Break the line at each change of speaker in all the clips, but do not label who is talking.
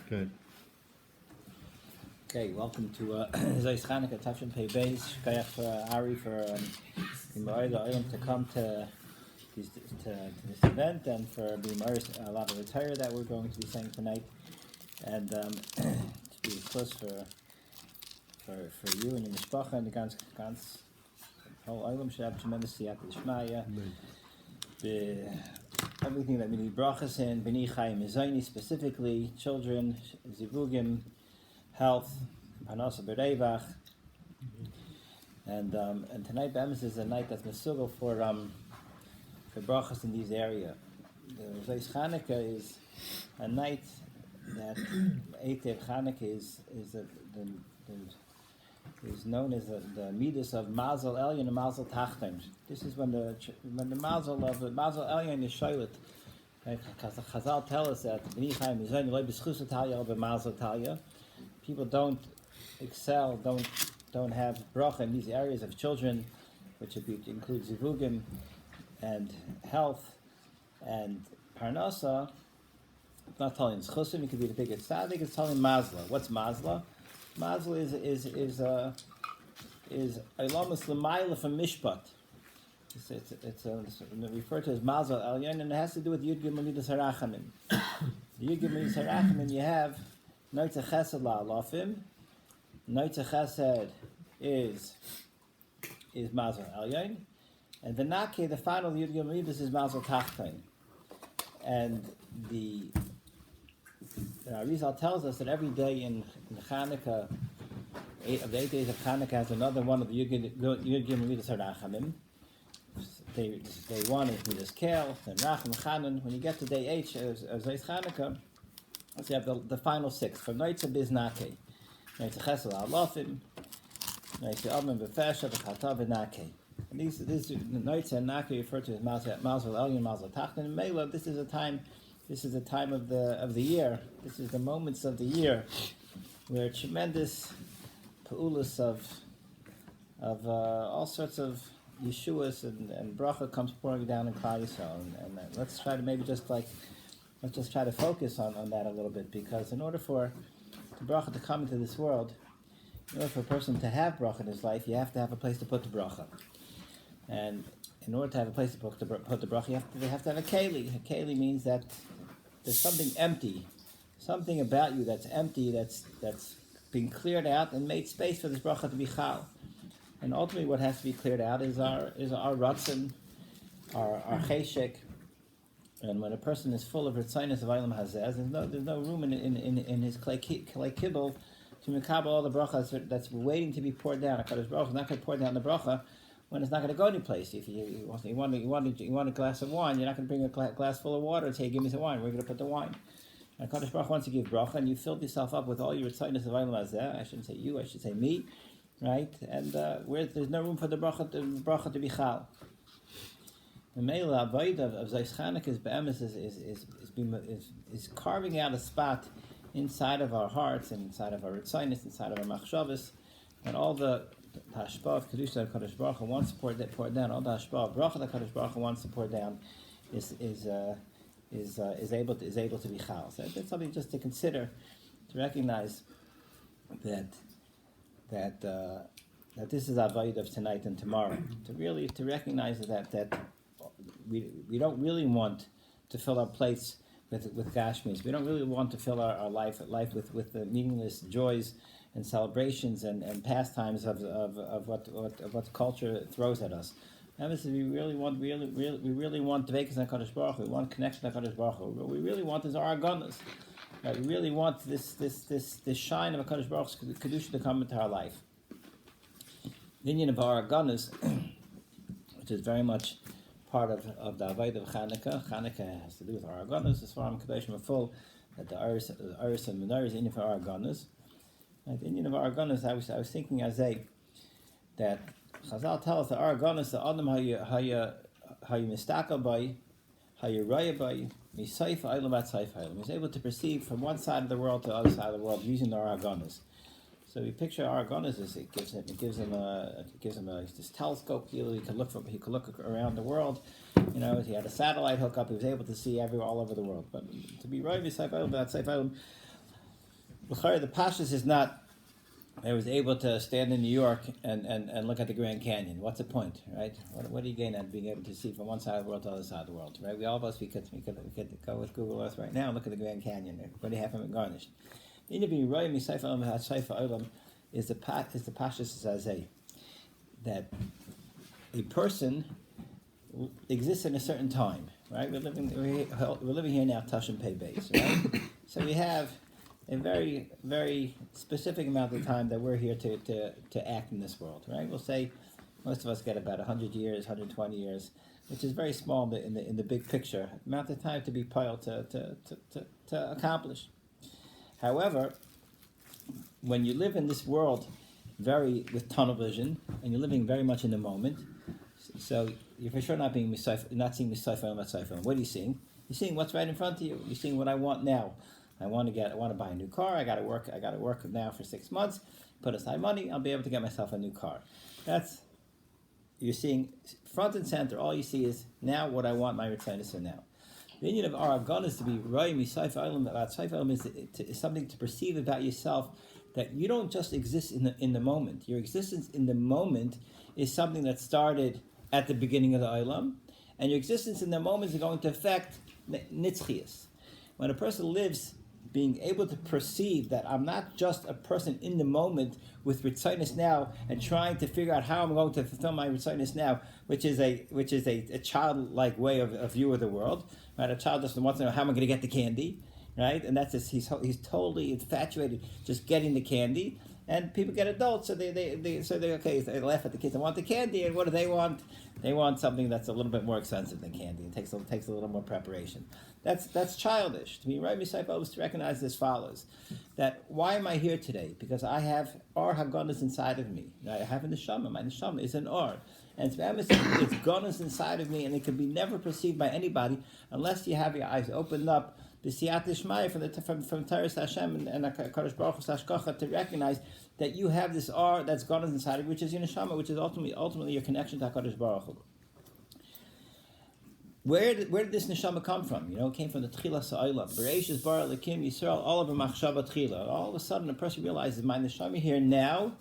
Good.
Okay, welcome to Zayis Chanuka Tafshin Pei Beis. Shkayach for Ari for Bimari to come to this event, and for Bimari a lot of the Torah that we're going to be saying tonight, and to be close for you and your mishpacha and the gans whole Olam should have tremendous siyata d'shmaya. Everything that we need brachas in, b'nei chayim mizayni, specifically children, zivugim, health, parnasa b'reivach, and tonight Be'emes is a night that's mesugal for brachas in these areas. The Zayis Chanuka is a night that Eitev Chanuka is known as the midas of Mazel Elyon and Mazel Tachton. This is when the Mazel of the Mazel Elyon is shoylet. Because the Chazal tell us that people don't excel, don't have bracha in these areas of children, which includes zivugim and health and parnasa. It's not telling chusim. It could be the biggest tzaddik. It's telling mazla. What's mazla? Mazla is ilamus l'mayla from mishpat. It's referred to as Mazel Elyon, and it has to do with Yud Gimel Midas Harachamim. The Yud Gimel Midas Harachamim, you have Noitza Chesed La'alafim. Noitza Chesed is Mazel Elyon, and the Nake, the final Yud Gimel Midas, is Mazel Tachton. And the Arizal tells us that every day in Chanukah, of the 8 days of Chanukah, has another one of the Yud Gimel Midas Harachamim. Day 1 is Midas Kel, then Racham Chanan. When you get to day 8 of Zayis Chanuka, you have the final 6 from Noitza Biz Nake, Noitza Chesed Alafim, Noitza Admon Befesha, V'Chata V'Nake. And these Noitza and Nake refer to as Mazel Elyon, Mazel Tachton. And Mela, this is a time of the year. This is the moments of the year where tremendous pa'ulas of all sorts of Yeshuas and bracha comes pouring down in Klal Yisrael, and let's try to let's just try to focus on that a little bit, because in order for the bracha to come into this world, in order for a person to have bracha in his life, you have to have a place to put the bracha, and in order to have a place to put the bracha, you have to have a keli. A keli means that there's something empty, something about you that's empty, that's being cleared out and made space for this bracha to be chal. And ultimately, what has to be cleared out is our ratzon, our cheshek. And when a person is full of ritzaynus of Eilam Hazeh, there's no room in his clay kibble to mekabel all the brachas that's waiting to be poured down. HaKadosh Baruch Hu is not going to pour down the bracha when it's not going to go any place. If you want a glass of wine, you're not going to bring a glass full of water and say, "Give me some wine." We're going to put the wine. And HaKadosh Baruch Hu wants to give bracha, and you filled yourself up with all your ritzaynus of Eilam Hazeh. I shouldn't say you. I should say me. Right, and where there's no room for the bracha to be chal. The Meila Avodah of Zayis Chanuka's Be'emes is carving out a spot inside of our hearts and inside of our ritzaynus, inside of our machshavos, and all the hashpah of kedusha that Kadosh Baruch Hu wants to pour down, all the hashpah of bracha that Kadosh Baruch Hu wants to pour down is able to be chal. So that's something just to consider, to recognize that this is our avodah of tonight and tomorrow. To recognize that we don't really want to fill our plates with gashmis. We don't really want to fill our life with the meaningless joys and celebrations and pastimes of what culture throws at us. And this is we really want dveikus on Kadosh Baruch Hu. We want connection to Kadosh Baruch Hu. What we really want is our aganos. We really want this shine of HaKadosh Baruch Hu's kedusha to come into our life. The union of our aganos, which is very much part of the avodah of Chanukah. Chanukah has to do with our aganos. As far as Kadoshim are full, that the Aris and Menorah is the union of our aganos. The union of our aganos, I was thinking as that Chazal tell us that our aganos, the adam how you mistaka by, how you raya by. He's able to perceive from one side of the world to the other side of the world using the aragonas. So we picture aragonas as it gives him this telescope. He can look around the world, He had a satellite hookup. He was able to see all over the world. But to be right beside that Seif Olam, the Pashas is not. I was able to stand in New York and look at the Grand Canyon. What's the point, right? What do you gain at being able to see from one side of the world to the other side of the world, right? All of us, we could go with Google Earth right now and look at the Grand Canyon. What do you have from it garnished? The interview right me Seif Olam Seif Olam is the Pashas says that a person exists in a certain time, right? We're living here now, Tashim Pei Beis, right? So we have a very, very specific amount of time that we're here to act in this world, right? We'll say most of us get about 100 years, 120 years, which is very small in the big picture, amount of time to be piled to accomplish. However, when you live in this world with tunnel vision, and you're living very much in the moment, so you're for sure not seeing Misayf Olam. What are you seeing? You're seeing what's right in front of you. You're seeing what I want now. I want to buy a new car. I got to work now for 6 months. Put aside money. I'll be able to get myself a new car. You're seeing front and center. All you see is now what I want. My return is for now. The Indian of our God is to be right. Misayf Olam about Seif Olam is something to perceive about yourself, that you don't just exist in the moment. Your existence in the moment is something that started at the beginning of the Olam, and your existence in the moment is going to affect Nitzchias. When a person lives being able to perceive that I'm not just a person in the moment with Ritzainus now and trying to figure out how I'm going to fulfill my Ritzainus now, which is a childlike way of view of the world. Right? A child just wants to know how am I going to get the candy, right? And that's just, he's totally infatuated just getting the candy. And people get adults, so they laugh at the kids. They want the candy, and what do they want? They want something that's a little bit more expensive than candy. It takes a little more preparation. That's childish. To be right, Misayf Olam is to recognize as follows: that why am I here today? Because I have Or Hagonas inside of me. I have a neshama. My neshama is an Or, and it's Gonas inside of me, and it can be never perceived by anybody unless you have your eyes opened up. The Siyat Ishmai from Taras Hashem and Kadosh Baruch Hu's Hashgacha, to recognize that you have this R that's gone inside of you, which is your neshama, which is ultimately your connection to Kadosh Baruch Hu. Where did this neshama come from? It came from the Tchila Sa'olam. Bereishis bara Elokim Yisrael Olav Machshava Tchila. All of a sudden, a person realizes, my neshama here now.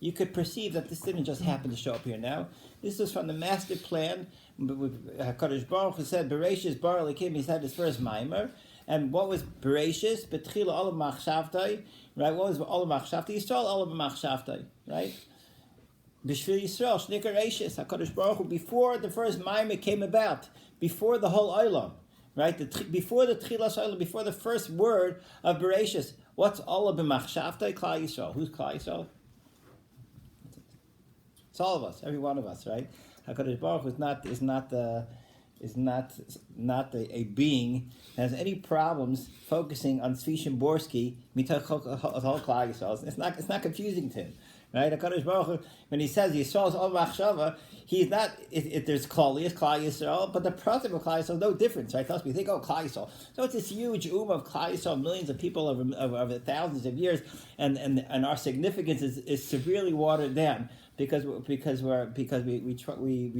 You could perceive that this didn't just happen to show up here now. This was from the master plan. Kadosh Baruch Hu said, Bereishis bara Elokim. He said his first mimer. And what was Bereshis? Betchila olav machshavtai, right? What was olav machshavtai? Yisrael olav machshavtai, right? B'shvil Yisrael shnikar reishis Hakadosh Baruch Hu, before the first Maimah came about, before the whole Olam, right? Before the Tchilas Olam, before the first word of Bereshis, what's olav b'machshavtai? Klal Yisrael. Who's Klal Yisrael? It's all of us, every one of us, right? Hakadosh Baruch Hu is not a being that has any problems focusing on Tzvi Shimborsky. It's not confusing to him, right? HaKadosh Baruch Hu, when he says Yisrael is all machshava, he's not. There's Klal Yisrael, but the process of Klal Yisrael is no difference, right? We think, Klal Yisrael. So it's this huge of Klal Yisrael, millions of people over thousands of years, and our significance is severely watered down. Because we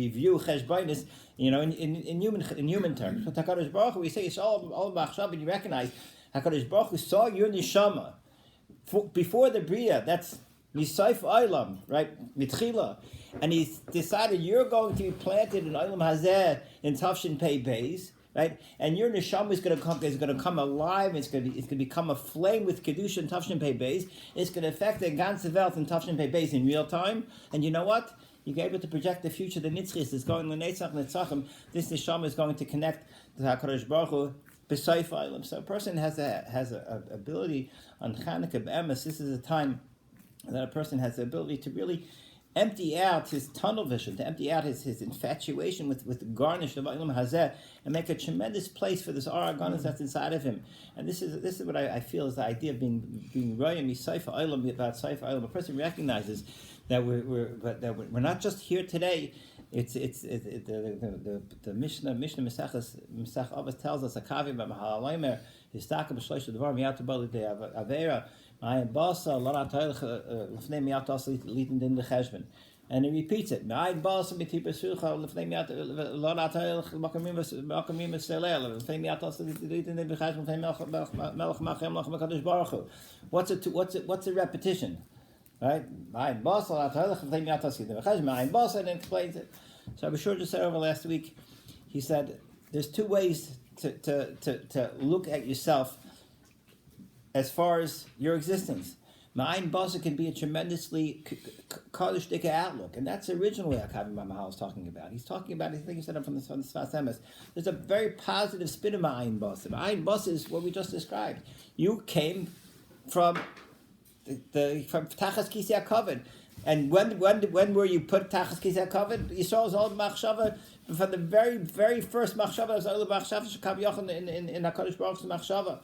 view cheshbonis, in human terms. But Hakadosh Baruch Hu, we say it's all machshav, and you recognize Hakadosh Baruch Hu saw your neshama before the bria. That's Misayf Olam, right? Mitchila, and he decided you're going to be planted in Olam Hazeh in Tafshin Pei Beis. Right, and your neshama is going to come alive. It's going to become a flame with kedusha and Tafshin Pei Beis. It's going to affect the ganze Welt and Tafshin Pei Beis in real time. And you know what? You're able to project the future. The Nitzchis is going l'netzach netzachim. This neshama is going to connect to Hakadosh Baruch Hu b'Seif Olam. So a person has a ability on Chanuka b'emes. This is a time that a person has the ability to really empty out his tunnel vision, to empty out his infatuation with the garnish of Olam Hazeh, and make a tremendous place for this Aragonis that's inside of him. And this is what I feel is the idea of being royal Misayf Olam, about Seif Olam. A person recognizes that we're not just here today. It's the Mishnah Mesach Avos tells us Akavi b'Mahalaimer Histaka b'Shlosh Devar Miyatu Bali De Avera. Right? And he repeats it. What's a repetition? Right? And explains it. So I was sure to say over last week, he said, there's two ways to look at yourself as far as your existence. Ma'ayin basa can be a tremendously kaddish outlook, and that's originally what Akavi Mahal is talking about. He's talking about, I think he said it from the Sfas Emes. There's a very positive spin of ma'ayin basa. Ma'ayin basa is what we just described. You came from from Tachas Kisei HaKavod. And when were you put Tachas Kisei HaKavod? Yisrael's old machshava, from the very, very first machshava, was old machshava shekav yochen in HaKadosh Baruch Hu's machshava.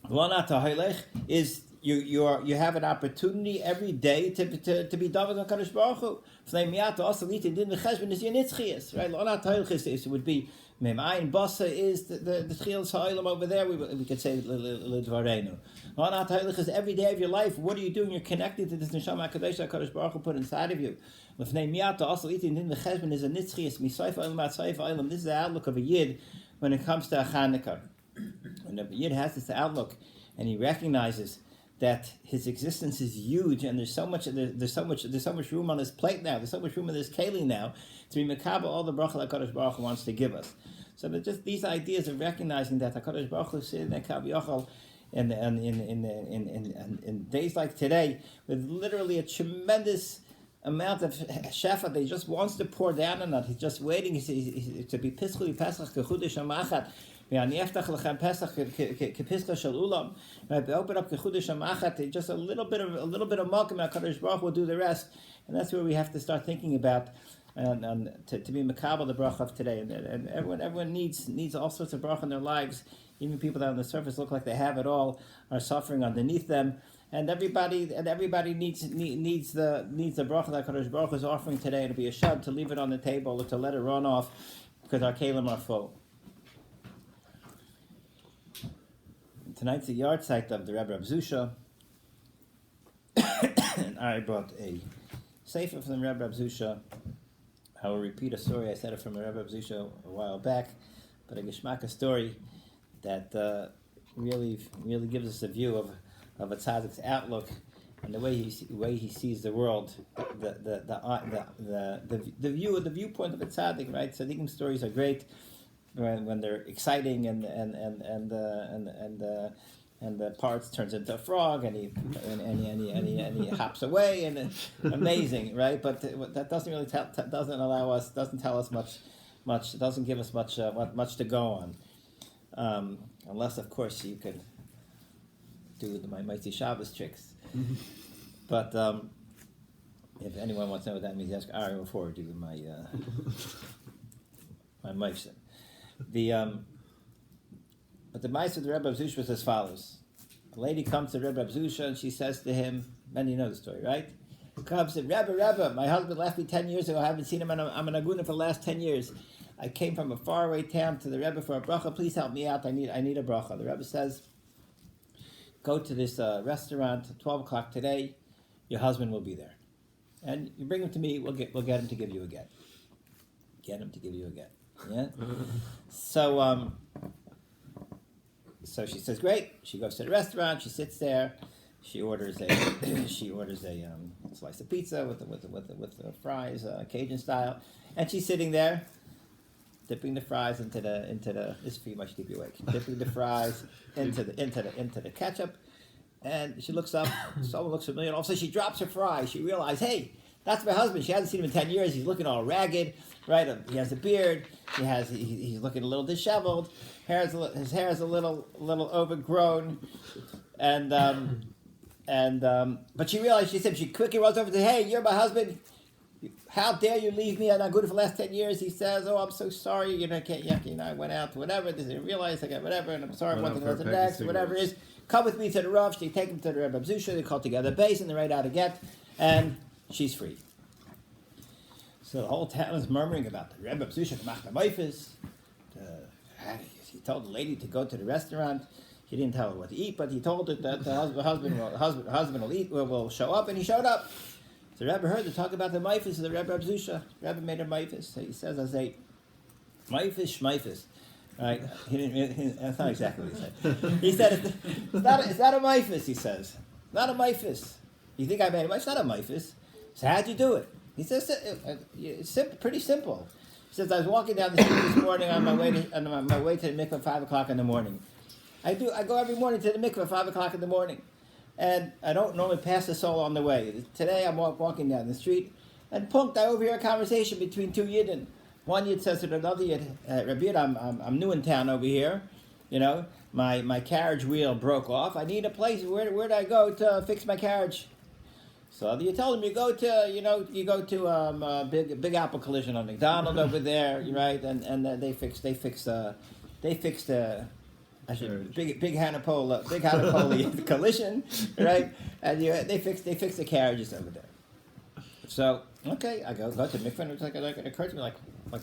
L'nat ha'holech is you have an opportunity every day to be done with HaKadosh Baruch Hu. Fnei miyat ha'asalit in din v'cheshbon is your nitzchias, right? L'nat ha'holech is, it would be Ma'ayin basa is the tchilas ha'olam over there. We could say l'dvarenu. L'nat ha'holech is every day of your life. What are you doing? You're connected to this neshama hakadosh HaKadosh Baruch Hu put inside of you. L'fnei miyat ha'asalit in din v'cheshbon is a nitzchias misayif ha'olam atzayif ha'olam. This is the outlook of a yid when it comes to a Chanuka. When a yid has this outlook, and he recognizes that his existence is huge, and there's so much room on his plate now. There's so much room in this keli now to be mekabel all the bracha that HaKadosh Baruch Hu wants to give us. So that just these ideas of recognizing that HaKadosh Baruch Hu is sitting there kav yochel in days like today with literally a tremendous amount of shefa that he just wants to pour down on us. He's just waiting to be pischuli pesach kechudesh hamachat. Right, open up kechudesh hamachat. Just a little bit of malkim. HaKadosh Baruch Hu will do the rest, and that's where we have to start thinking about to be mekabel the bracha of today. And everyone needs all sorts of bracha in their lives. Even people that on the surface look like they have it all are suffering underneath them. And everybody needs the bracha that HaKadosh Baruch Hu is offering today. To be a shad, to leave it on the table, or to let it run off because our kelim are full. Tonight's the Yartziet of the Rebbe Zusha, and I brought a sefer from the Rebbe Zusha. I will repeat a story. I said it from the Rebbe Zusha a while back, but a geschmack story that really gives us a view of a tzaddik's outlook and the way he sees the world, the viewpoint of a tzaddik. Right, tzaddikim stories are great when they're exciting and the parts turns into a frog and he hops away and amazing, right? But that doesn't really doesn't tell us much, doesn't give us much to go on, unless of course you can do my Mighty Shabbos tricks. But if anyone wants to know what that means, ask Ari before I do my Meister. But the mice of the Rebbe Zusha was as follows. A lady comes to Rebbe Zusha and she says to him, many know the story, right? Comes and Rebbe, my husband left me 10 years ago. I haven't seen him. I'm an aguna for the last 10 years. I came from a faraway town to the Rebbe for a bracha. Please help me out. I need a bracha. The Rebbe says, go to this restaurant at 12 o'clock today. Your husband will be there. And you bring him to me. We'll get him to give you a get. Get him to give you a get. Yeah. So she says, great. She goes to the restaurant. She sits there. She orders a slice of pizza with the fries, Cajun style, and she's sitting there, dipping the fries into the. This is pretty much keep you awake. Dipping the fries into the ketchup, and she looks up. Someone looks familiar. And all of a sudden, she drops her fries. She realizes, hey, that's my husband. She hasn't seen him in 10 years. He's looking all ragged, right? He has a beard. He's looking a little disheveled. His hair is a little overgrown, but she realized. She quickly runs over to, hey, you're my husband. How dare you leave me? I'm not good for the last 10 years. He says, oh, I'm so sorry. I went out, whatever. Didn't realize I got whatever, and I'm sorry. One thing goes to the next, whatever it is. Come with me to the Rav. They take him to the Rebbe Zusha. They call together a base and they write out a get, and she's free. So the whole town is murmuring about the Rebbe Zusha. He told the lady to go to the restaurant. He didn't tell her what to eat, but he told her that the husband will show up, and he showed up. So the Rebbe heard to talk about the Maifis of the Rebbe Zusha. The Rebbe made a Maifis. So he says, I say, Maifis, Shmaifis. Right? That's not exactly what he said. He said, it's not a Maifis, he says. Not a Maifis. You think I made a Maifis? It's not a Maifis. So how'd you do it? He says, it's simple, pretty simple. He says, I was walking down the street this morning on my way to the mikveh at 5 o'clock in the morning. I go every morning to the mikveh at 5 o'clock in the morning. And I don't normally pass the soul on the way. Today I'm walking down the street, and punked, I overhear a conversation between two Yidden. One Yid says to another Yid, Rabbi Yid, I'm new in town over here. You know, my carriage wheel broke off. I need a place. Where do I go to fix my carriage? So you told him you go to Big Apple Collision on McDonald over there, right? And they fixed big Hanapoli collision, right? And they fixed the carriages over there. So okay, I go to mikveh, and it's like it occurred to me like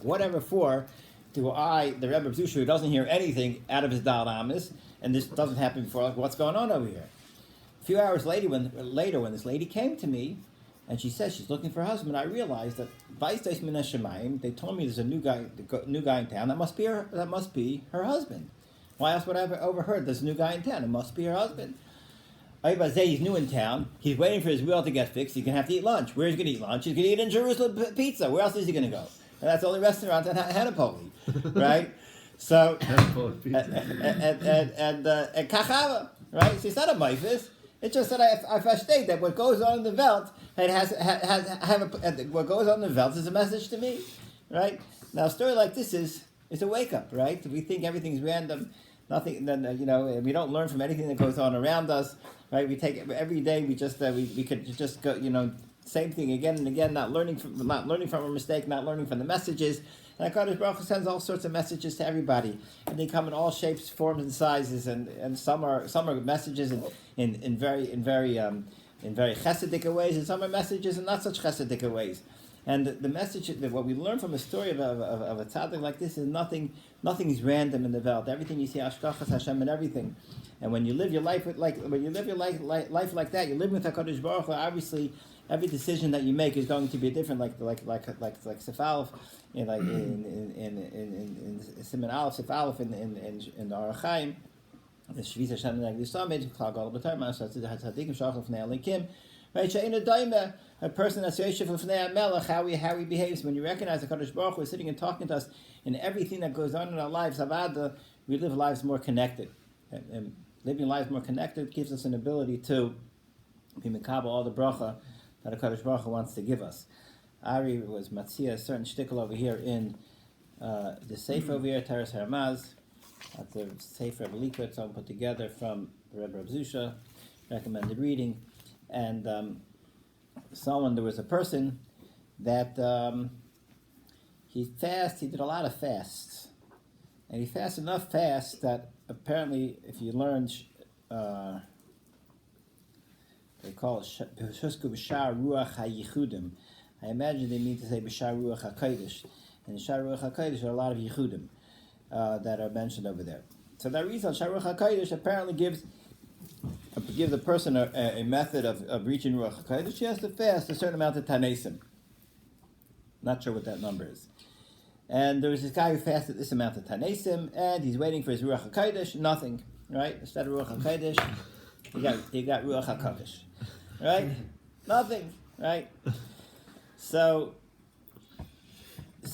whatever for do I, the Rebbe of Zusha, who doesn't hear anything out of his Dal Amis, and this doesn't happen before, like what's going on over here? A few hours later, when this lady came to me, and she says she's looking for a husband, I realized that they told me there's a new guy in town. That must be her husband. Why else would I have overheard there's a new guy in town? It must be her husband. He's new in town. He's waiting for his wheel to get fixed. He's going to have to eat lunch. Where is he going to eat lunch? He's going to eat in Jerusalem pizza. Where else is he going to go? And that's the only restaurant in Hanapoli, right? So, and Kachava, right? So it's not a Maifis. It's just that I state that what goes on in the Welt, what goes on in the Welt is a message to me, right? Now, a story like this is a wake up, right? We think everything's random, nothing. Then we don't learn from anything that goes on around us, right? We take every day. We could just go, same thing again and again, not learning from our mistake, not learning from the messages. And HaKadosh Baruch Hu sends all sorts of messages to everybody, and they come in all shapes, forms, and sizes. And some are messages in very chesedic ways, and some are messages in not such chesedic ways. And the message, what we learn from a story of a tzaddik like this is nothing is random in the world. Everything you see, Ashkachas Hashem and everything. And when you live your life life like that, you live with HaKadosh Baruch Hu. Obviously, every decision that you make is going to be different. Like Sefalef, in Siman Aleph, Sefalef in the Arachaim, the Shvis Hashem Nagdishamid, Klal Gadol B'Torah, Ma'aseh Tzadikim Shachar Fnei Elikim. Right, She'ein Daima, a person that's Yosef Fnei Melech, how he behaves. When you recognize the Kadosh Baruch Hu is sitting and talking to us in everything that goes on in our lives, Avada, we live lives more connected. And living lives more connected gives us an ability to be mekabel all the bracha that the Kadosh Baruch Hu wants to give us. Ari was matzia a certain shtickle over here in the Sefer over here, Teres Hermaz, at the Sefer of Likut, it's all put together from the Rebbe of Zusha, recommended reading. And there was a person that he did a lot of fasts. And he fasted enough fasts that apparently, if you learn, they call it B'Shusku B'Shar Ruach HaYichudim. I imagine they mean to say B'Shar Ruach HaKodesh. And in B'Shar Ruach HaKodesh there are a lot of Yichudim that are mentioned over there. So that reason, B'Shar Ruach HaKodesh apparently gives a person a method of reaching Ruach HaKodesh. He has to fast a certain amount of Tanesim. Not sure what that number is. And there was this guy who fasted this amount of Tanesim, and he's waiting for his Ruach HaKodesh, nothing, right? Instead of Ruach HaKodesh, he got Ruach HaKodesh, right? Nothing, right? So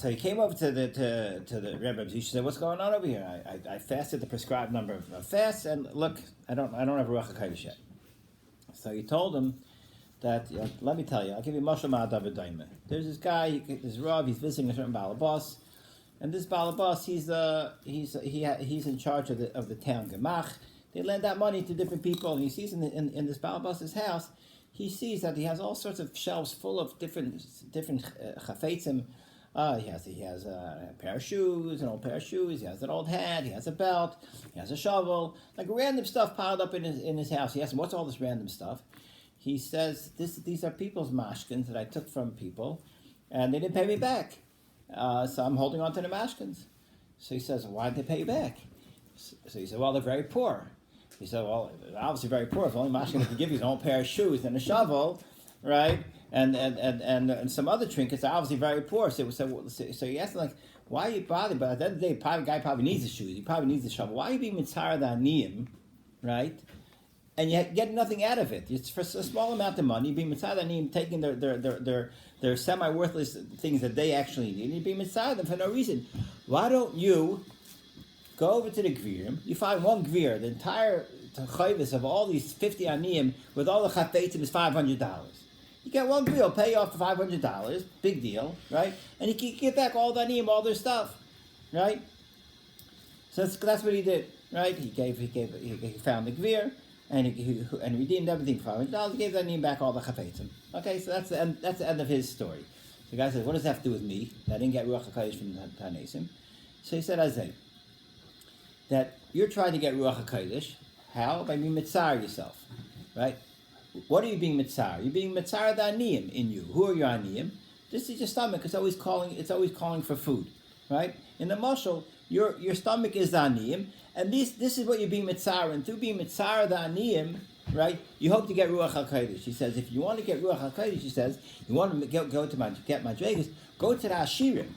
he came over to the Rebbe. He said, "What's going on over here? I fasted the prescribed number of fasts, and look, I don't have Ruach HaKodesh yet." So he told him that, let me tell you, I'll give you Mashal Ma'adav Daima. There's this guy, this Rav, he's visiting a certain Balabas, and this Balabas, he's in charge of the town Gemach. They lend out money to different people, and he sees in this Balabas's house, he sees that he has all sorts of shelves full of different chafetzim. He has a pair of shoes, an old pair of shoes. He has an old hat. He has a belt. He has a shovel, like random stuff piled up in his house. He asks him, "What's all this random stuff?" He says, "These are people's mashkins that I took from people, and they didn't pay me back. So I'm holding on to the mashkins." So he says, "Why did they pay you back?" So he said, "Well, they're very poor." He said, "Well, they're obviously very poor. If only mashkin could give you his own pair of shoes and a shovel, right? and some other trinkets are obviously very poor. So you ask them, like, why are you bothered? But at the end of the day, the guy probably needs the shoes. He probably needs the shovel. Why are you being mitzara the aniyim, right? And you get nothing out of it. It's for a small amount of money. You're being mitzara the aniyim, taking their semi-worthless things that they actually need, and you're being mitzara them for no reason. Why don't you go over to the gvirim? You find one gvir, the entire chayvis of all these 50 aniyim with all the chafetzim is $500. You get one gvir, pay you off the $500, big deal, right? And you can get back all the aniyim, all their stuff, right? So that's what he did, right? He found the gvir, and he redeemed everything for $500. He gave the aniyim back all the chafetzim. Okay, so that's the end of his story. The guy says, what does that have to do with me? I didn't get Ruach HaKodesh from Tanesim. So he said, Azay, that you're trying to get Ruach HaKodesh. How? By being mitzar yourself, right? What are you being mitzar? You're being mitzar the aniyim in you. Who are your aniyim? This is your stomach. It's always calling for food, right? In the mashal, your stomach is the aniyim, and this is what you're being mitzar. And through being mitzar the aniyim, right, you hope to get Ruach HaKodesh. He says, if you want to get Ruach HaKodesh, he says, you want to get madregas, go to the Ashirim,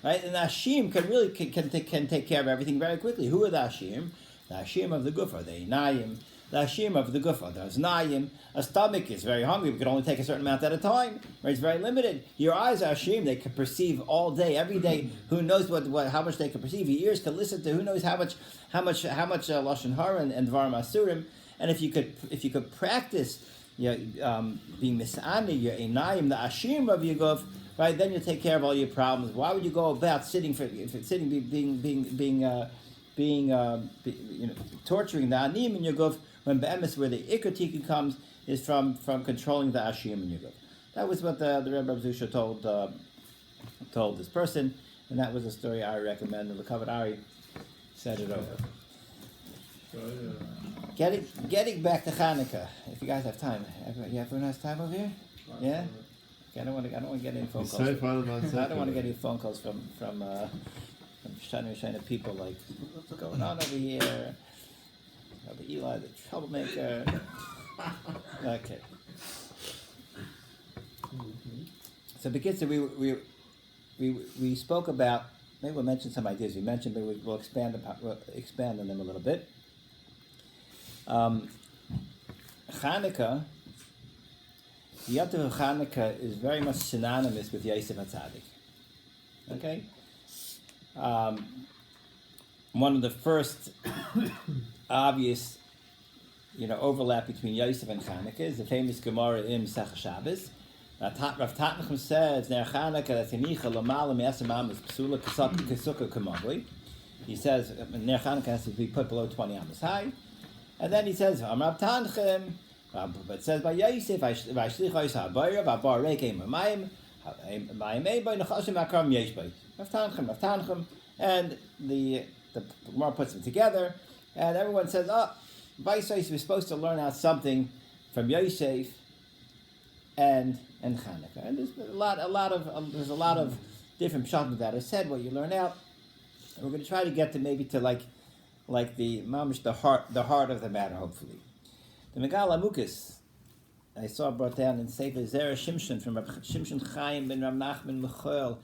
right? And the Ashirim can take care of everything very quickly. Who are the Ashirim? The Ashirim of the Guf are the Einayim. The Ashirim of the Guf are the Aznayim. A stomach is very hungry. We can only take a certain amount at a time. Right? It's very limited. Your eyes are Ashirim. They can perceive all day, every day. Who knows how much they can perceive? Your ears can listen to. Who knows how much lashon hara and dvarim asurim. And if you could practice, being misani, your Einayim, the Ashirim of your Guf, right? Then you'll take care of all your problems. Why would you go about torturing the aniyim in your guf when be'emes where the ikar tikkun comes is from controlling the ashiyim in your guf. That was what the Rebbe of Zusha told this person, and that was a story I recommend. The Kavod Ari said it over. Getting back to Chanuka. If you guys have time, everyone has time over here. Yeah. Okay, I don't want to get any phone calls. I don't want to get any phone calls from Shana people like, what's going on over here? Over Eli, the troublemaker. Okay. So because we spoke about, maybe we'll mention some ideas we mentioned, but we'll expand on them a little bit. Chanuka, the Yom Tov of Chanuka is very much synonymous with Yosef HaTzadik. Okay? One of the first obvious, overlap between Yosef and Chanuka is the famous Gemara in Masechah Shabbos. Rav Tatnachim says, "Ner Chanuka l'tenicha l'mala me'asem amas psula k'sukkah k'mavli." He says, "Ner Chanuka has to be put below 20 amas high," and then he says, "Amrav Tanchim," but it says by Yosef, "Vayshlich Yosef habayra v'abar reikeim amayim mayim by nechashim akram yeshbay." Rav Tanchim, and the Gemara puts them together, and everyone says, Yosef is supposed to learn out something from Yosef and Chanuka. And there's a lot of different pshatim that are said. What you learn out, and we're going to try to get to maybe to like the mamish, the heart of the matter. Hopefully, the Megala Mukas I saw brought down in Sefer Zera Shimshon from Reb Shimshon Chaim ben Rav Nachman Mechuel.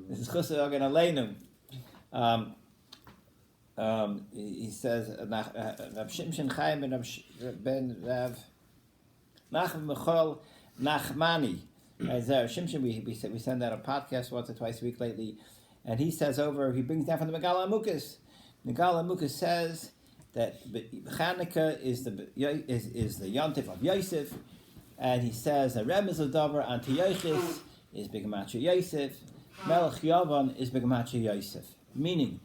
This is Chusay Ogen Aleinu. He says Reb Shimshon Chaim ben Rav Nachman Mechuel Nachmani. Zera Shimshon, we send out a podcast once or twice a week lately, and he says he brings down from the Megala Mukas. Megala Mukas says that Chanuka is the Yontif of Yosef, and he says a Remez L'Davar Antiochus is B'Gematria Yosef, Melech Yavan is B'Gematria Yosef, meaning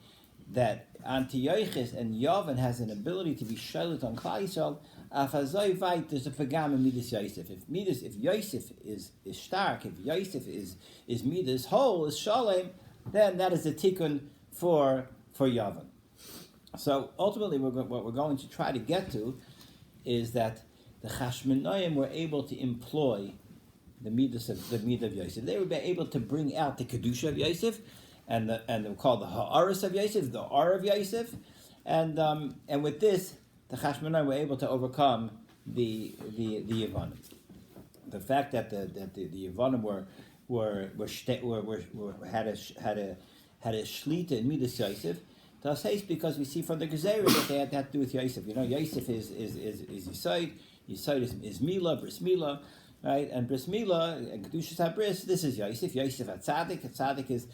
that Antiochus and Yavan has an ability to be sholit on Klal Yisrael. Afazoi vayt, there's a pagam in Midas Yosef. If Yosef is stark, if Yosef is Midas whole, is Shalem, then that is the tikkun for Yavan. So ultimately, what we're going to try to get to is that the Chashmonaim were able to employ the midah of Yosef. They were able to bring out the kedusha of Yosef, and they're called the ha'aras of Yosef, the ar of Yosef, and with this, the Chashmonaim were able to overcome the Yevanim. the fact that the Yevonim had a shlita in Midas Yosef. Das heißt, because we see from the Gezerah that they had to do with Yosef. Yosef is Yisoid. Yisoid is Mila, Bris Mila, right? And Bris Mila and Kedushas HaBris. This is Yosef. Yosef at Tzaddik. Tzaddik is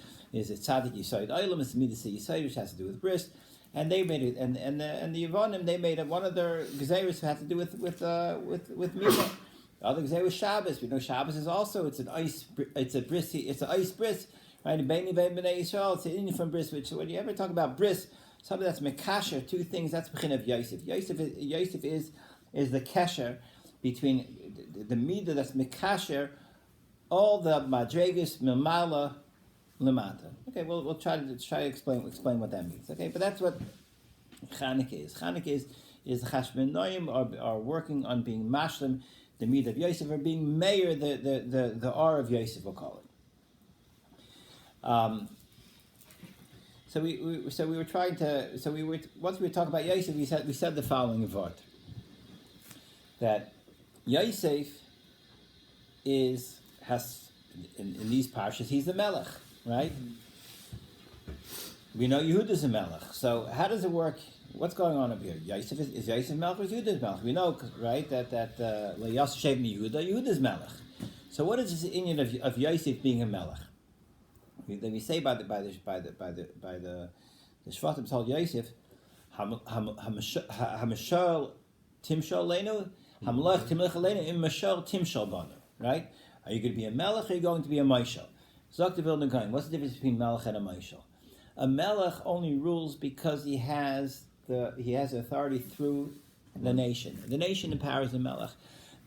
a Tzaddik Yisoid Olam. It's Midas Yisoid, which has to do with Bris. And they made it, and the Yevonim, they made it. One of their Gezerahs had to do with Mila. The other Gezerah was Shabbos. We know Shabbos is also it's an ice bris. It's an ice bris. Right, Bnei Yisrael, it's an Indian from Bris, which when you ever talk about Bris, something that's Mekasher, two things, that's Bechin of Yosef. Yosef is the Kesher between the Midah that's Mekasher, all the Madregas, Milmala, Lamata. Okay, we'll try to explain what that means. Okay, but that's what Chanuka is. Chanuka is the Chashmonoim are working on being Mashlim, the Midah of Yosef, or being Mayor, the R of Yosef, we'll call it. So we were trying to once we were talking about Yosef, we said the following word, that Yosef has in these parshas he's the melech, right? We know Yehuda's a melech. So how does it work? What's going on up here? Yosef is Yosef melech or is Yehuda's melech? We know, right, that Yosef shaved Yehuda's melech. So what is this inyan of Yosef being a melech? Then we say by the Shvatim told Yosef, Hamashal Timshal Lenu, Hamlech Timlech Lenu, Mashal Timshal Banu. Right? Are you going to be a melech or are you going to be a Mashal? Zok the Vilna Gaon. What's the difference between melech and a Mashal? A melech only rules because he has authority through the nation. The nation empowers the melech.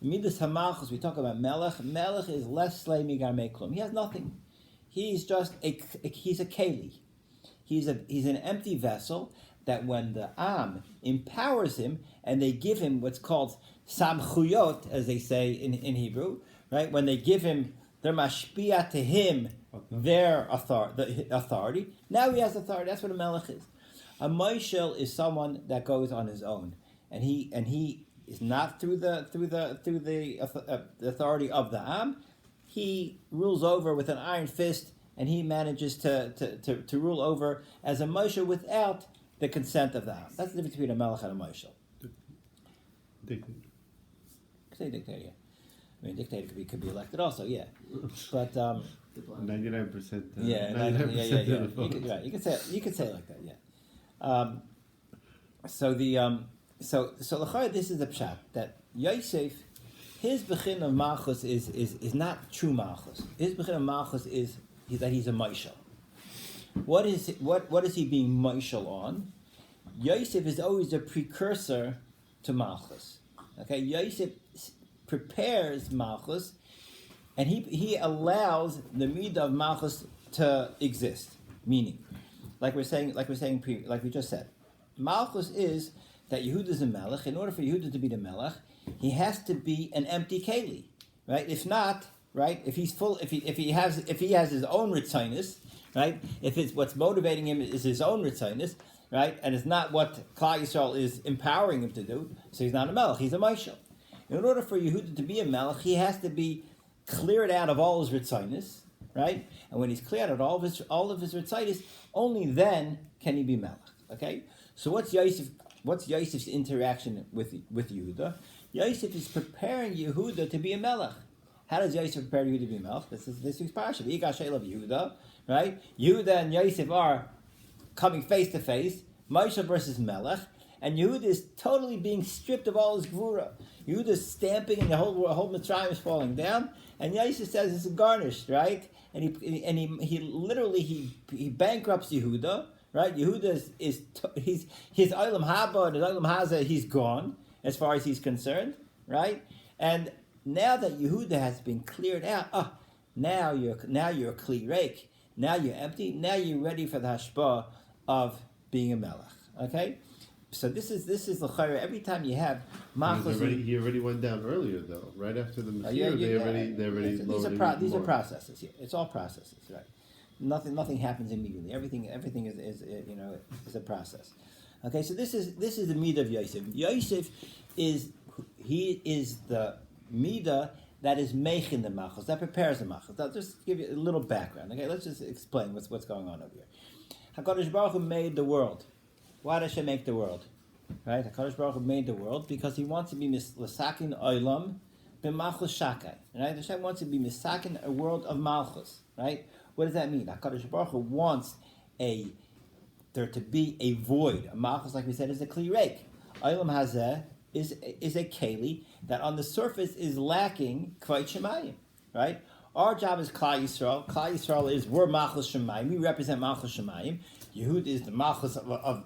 Midas Hamalchus, we talk about melech. Melech is less slay migar meklum. He has nothing. He's just he's a keli. He's an empty vessel that when the Am empowers him and they give him what's called samchuyot, as they say in Hebrew, right? When they give him their mashpia to him, their authority. Now he has authority. That's what a melech is. A moshel is someone that goes on his own, and he is not through the authority of the Am. He rules over with an iron fist, and he manages to rule over as a moshel without the consent of the Am. That's the difference between a melech and a moshel.
Dictator.
Say dictator, yeah. I mean, dictator could be elected also, yeah. But
99%.
Yeah.
99%.
You could say it like that, yeah. So l'chayr, this is the pshat that Yosef, his bechin of malchus is not true malchus. His bechin of malchus is that he's a moshel. What is he being moshel on? Yosef is always a precursor to malchus. Okay, Yosef prepares malchus, and he allows the midah of malchus to exist. Meaning, like we just said, malchus is that Yehuda is a melech. In order for Yehuda to be the melech, he has to be an empty keli, right? If not, right? If he's full, if he has his own ritzinus, right? If it's what's motivating him is his own ritzinus, right? And it's not what Klal Yisrael is empowering him to do, so he's not a melech. He's a moshel. In order for Yehuda to be a melech, he has to be cleared out of all his ritzinus, right? And when he's cleared out of all of his ritzinus, only then can he be melech. Okay. So what's Yosef's interaction with Yehuda? Yosef is preparing Yehuda to be a melech. How does Yosef prepare Yehuda to be a melech? This week's parasha. Yigash of Yehuda, right? Yehuda and Yosef are coming face to face. Moshe versus melech, and Yehuda is totally being stripped of all his gvura. Yehuda is stamping, and the whole Mitzrayim is falling down. And Yosef says it's garnished, right? And he literally bankrupts Yehuda. Right, Yehuda is his Olam Haba and his Olam Haza, he's gone as far as he's concerned, right? And now that Yehuda has been cleared out, now you're a kli reik, now you're empty, now you're ready for the hashpah of being a melech. Okay, so this is the chayra. Every time you have malchus,
he already went down earlier though, right after the Messiah. They already lowered
these are processes here. It's all processes, right? Nothing happens immediately. Everything is a process. Okay, so this is the midah of Yosef. Yosef is the midah that is making the malchus, that prepares the malchus. I'll just give you a little background. Okay, let's just explain what's going on over here. HaKadosh Baruch Hu made the world. Why does Hashem make the world? Right? HaKadosh Baruch Hu made the world because He wants to be misakin olam b'malchus shakai. Right? Hashem wants to be misakin a world of malchus. Right? What does that mean? HaKadosh Baruch Hu wants there to be a void. A malchus, like we said, is a kli reik. Olam hazeh is a keli that on the surface is lacking kvayt shemayim. Right? Our job is Klal Yisrael. Klal Yisrael we're Malchus Shemayim. We represent Malchus Shemayim. Yehud is the Malchus of